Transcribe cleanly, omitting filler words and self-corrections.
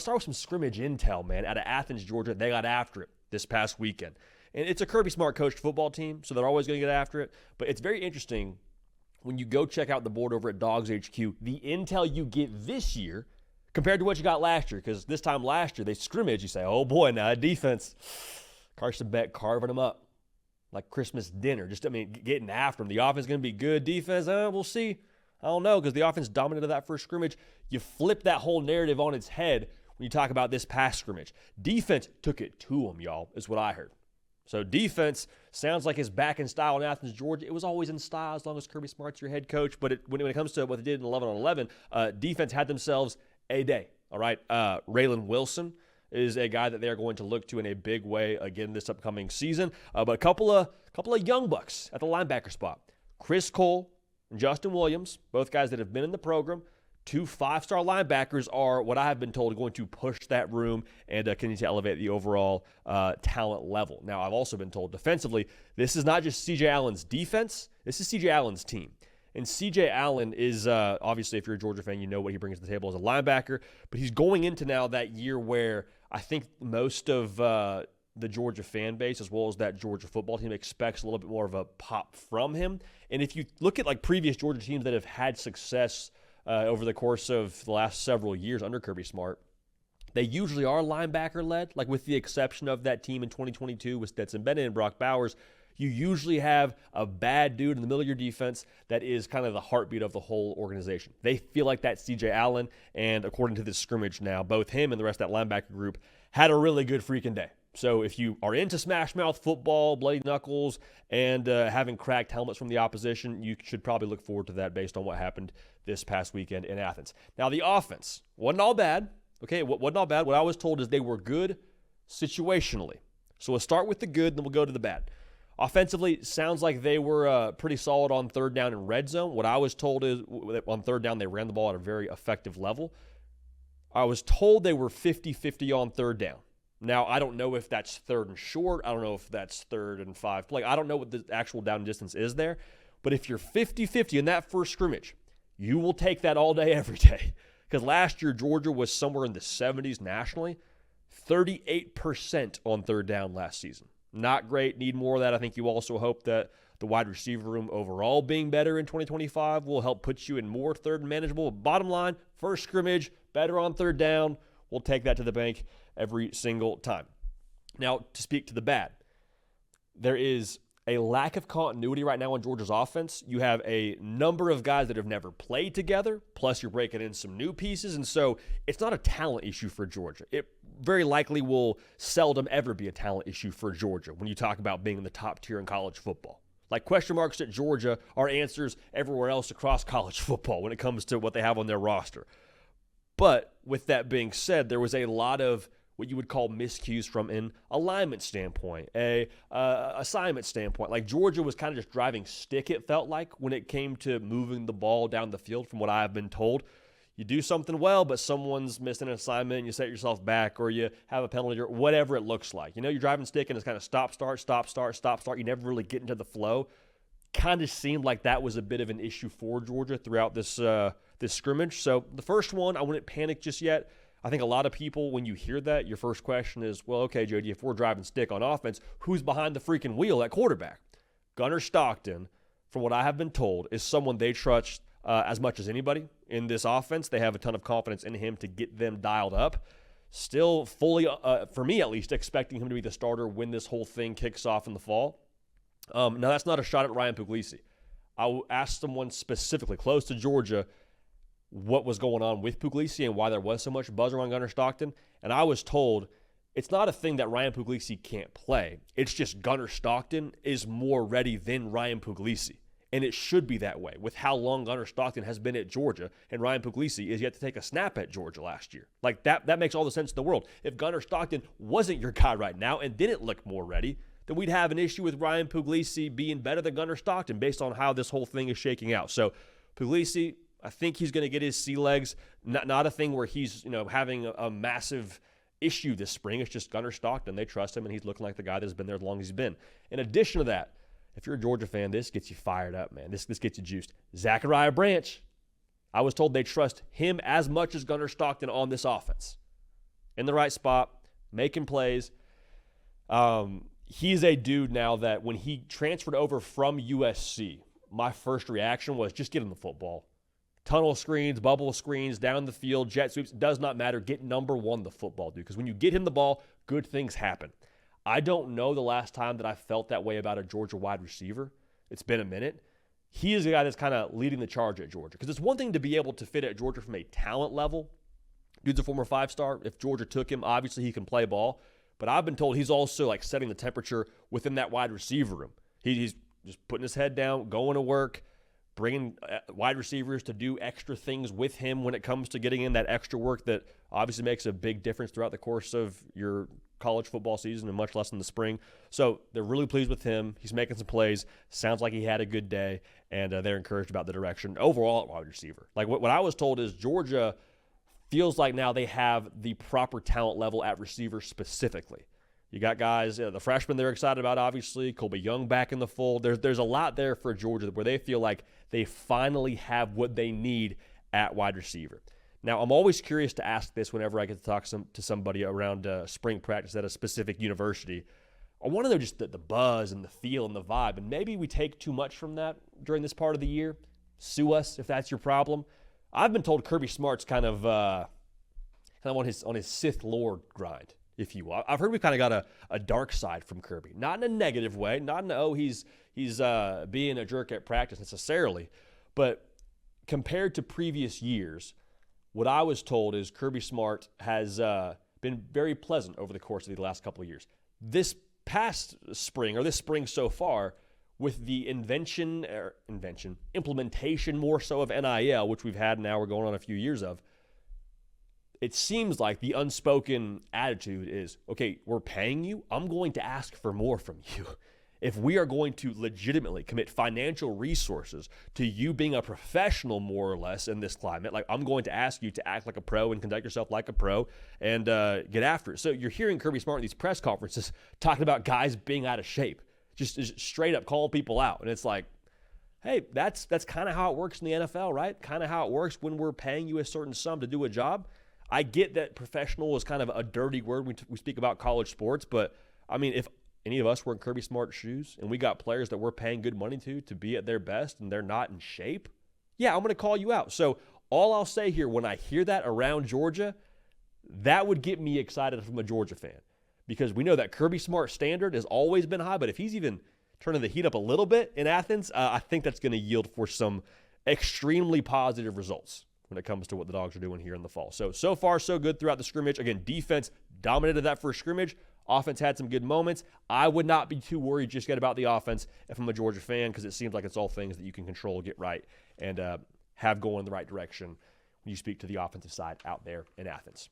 start with some scrimmage intel, man. Out of Athens, Georgia, they got after it this past weekend. And it's a Kirby Smart coached football team, so they're always going to get after it. But it's very interesting when you go check out the board over at Dogs HQ, the intel you get this year compared to what you got last year. Because this time last year, they scrimmage. You say, oh boy, now defense. Carson Beck carving them up like Christmas dinner. Getting after them. The offense is going to be good. Defense, we'll see. I don't know, because the offense dominated that first scrimmage. You flip that whole narrative on its head when you talk about this past scrimmage. Defense took it to them, y'all, is what I heard. So defense sounds like it's back in style in Athens, Georgia. It was always in style as long as Kirby Smart's your head coach. But when it comes to what they did in 11-on-11, defense had themselves a day, all right? Raylan Wilson is a guy that they're going to look to in a big way again this upcoming season. But a couple of young bucks at the linebacker spot. Chris Cole and Justin Williams, both guys that have been in the program. 2 5-star linebackers are what I have been told going to push that room and continue to elevate the overall talent level. Now, I've also been told defensively, this is not just C.J. Allen's defense. This is C.J. Allen's team. And C.J. Allen is, obviously, if you're a Georgia fan, you know what he brings to the table as a linebacker. But he's going into now that year where I think most of the Georgia fan base, as well as that Georgia football team, expects a little bit more of a pop from him. And if you look at like previous Georgia teams that have had success over the course of the last several years under Kirby Smart, they usually are linebacker-led, like with the exception of that team in 2022 with Stetson Bennett and Brock Bowers. You usually have a bad dude in the middle of your defense that is kind of the heartbeat of the whole organization. They feel like that's C.J. Allen, and according to this scrimmage now, both him and the rest of that linebacker group had a really good freaking day. So if you are into smash mouth football, bloody knuckles, and having cracked helmets from the opposition, you should probably look forward to that based on what happened this past weekend in Athens. Now, the offense wasn't all bad. Okay, it wasn't all bad. What I was told is they were good situationally. So we'll start with the good, then we'll go to the bad. Offensively, sounds like they were pretty solid on third down and red zone. What I was told is on third down, they ran the ball at a very effective level. I was told they were 50-50 on third down. Now, I don't know if that's third and short. I don't know if that's third and 5. Like, I don't know what the actual down distance is there. But if you're 50-50 in that first scrimmage, you will take that all day, every day. Because last year, Georgia was somewhere in the 70s nationally. 38% on third down last season. Not great. Need more of that. I think you also hope that the wide receiver room overall being better in 2025 will help put you in more third and manageable. Bottom line, first scrimmage, better on third down. We'll take that to the bank every single time. Now, to speak to the bad, there is a lack of continuity right now in Georgia's offense. You have a number of guys that have never played together, plus you're breaking in some new pieces, and so it's not a talent issue for Georgia. It very likely will seldom ever be a talent issue for Georgia when you talk about being in the top tier in college football. Like question marks at Georgia are answers everywhere else across college football when it comes to what they have on their roster. But with that being said, there was a lot of what you would call miscues from an alignment standpoint, a assignment standpoint. Like Georgia was kind of just driving stick, it felt like, when it came to moving the ball down the field from what I've been told. You do something well, but someone's missed an assignment, and you set yourself back, or you have a penalty, or whatever it looks like. You know, you're driving stick, and it's kind of stop, start, stop, start, stop, start. You never really get into the flow. Kind of seemed like that was a bit of an issue for Georgia throughout this scrimmage. So the first one, I wouldn't panic just yet. I think a lot of people, when you hear that, your first question is, well, okay, Jody, if we're driving stick on offense, who's behind the freaking wheel at quarterback? Gunnar Stockton, from what I have been told, is someone they trust as much as anybody in this offense. They have a ton of confidence in him to get them dialed up. Still fully, for me at least, expecting him to be the starter when this whole thing kicks off in the fall. Now, that's not a shot at Ryan Puglisi. I asked someone specifically close to Georgia what was going on with Puglisi and why there was so much buzz around Gunnar Stockton, and I was told it's not a thing that Ryan Puglisi can't play. It's just Gunnar Stockton is more ready than Ryan Puglisi, and it should be that way with how long Gunnar Stockton has been at Georgia, and Ryan Puglisi is yet to take a snap at Georgia last year. Like, that makes all the sense in the world. If Gunnar Stockton wasn't your guy right now and didn't look more ready, then we'd have an issue with Ryan Puglisi being better than Gunnar Stockton based on how this whole thing is shaking out. So Puglisi, I think he's going to get his sea legs. Not a thing where he's having a massive issue this spring. It's just Gunnar Stockton. They trust him, and he's looking like the guy that's been there as long as he's been. In addition to that, if you're a Georgia fan, this gets you fired up, man. This gets you juiced. Zachariah Branch, I was told they trust him as much as Gunnar Stockton on this offense. in the right spot, making plays. He's a dude now that when he transferred over from USC, my first reaction was just get him the football. Tunnel screens, bubble screens, down the field, jet sweeps, does not matter. Get number one the football, dude. Because when you get him the ball, good things happen. I don't know the last time that I felt that way about a Georgia wide receiver. It's been a minute. He is a guy that's kind of leading the charge at Georgia. Because it's one thing to be able to fit at Georgia from a talent level. Dude's a former 5-star. If Georgia took him, obviously he can play ball. But I've been told he's also like setting the temperature within that wide receiver room. He's just putting his head down, going to work, bringing wide receivers to do extra things with him when it comes to getting in that extra work that obviously makes a big difference throughout the course of your college football season and much less in the spring. So they're really pleased with him. He's making some plays. Sounds like he had a good day, and they're encouraged about the direction overall at wide receiver. Like what I was told is Georgia feels like now they have the proper talent level at receiver specifically. You got guys, the freshmen they're excited about, obviously. Colby Young back in the fold. There's a lot there for Georgia where they feel like they finally have what they need at wide receiver. Now, I'm always curious to ask this whenever I get to talk to somebody around spring practice at a specific university. I want to know just the buzz and the feel and the vibe, and maybe we take too much from that during this part of the year. Sue us if that's your problem. I've been told Kirby Smart's kind of on his Sith Lord grind, if you will. I've heard we've kind of got a dark side from Kirby. Not in a negative way. Not in he's being a jerk at practice necessarily. But compared to previous years, what I was told is Kirby Smart has been very pleasant over the course of the last couple of years. This past spring, or this spring so far, with the implementation more so of NIL, which we've had now, we're going on a few years of, it seems like the unspoken attitude is, okay, we're paying you. I'm going to ask for more from you. If we are going to legitimately commit financial resources to you being a professional, more or less, in this climate, like I'm going to ask you to act like a pro and conduct yourself like a pro and get after it. So you're hearing Kirby Smart in these press conferences talking about guys being out of shape, just straight up calling people out. And it's like, hey, that's kind of how it works in the NFL, right? Kind of how it works when we're paying you a certain sum to do a job. I get that professional is kind of a dirty word when we speak about college sports, but I mean, if any of us were in Kirby Smart's shoes and we got players that we're paying good money to be at their best and they're not in shape, yeah, I'm going to call you out. So all I'll say here, when I hear that around Georgia, that would get me excited from a Georgia fan, because we know that Kirby Smart standard has always been high, but if he's even turning the heat up a little bit in Athens, I think that's going to yield for some extremely positive results when it comes to what the Dogs are doing here in the fall. So far, so good throughout the scrimmage. Again, defense dominated that first scrimmage. Offense had some good moments. I would not be too worried just yet about the offense if I'm a Georgia fan, because it seems like it's all things that you can control, get right, and have going in the right direction when you speak to the offensive side out there in Athens.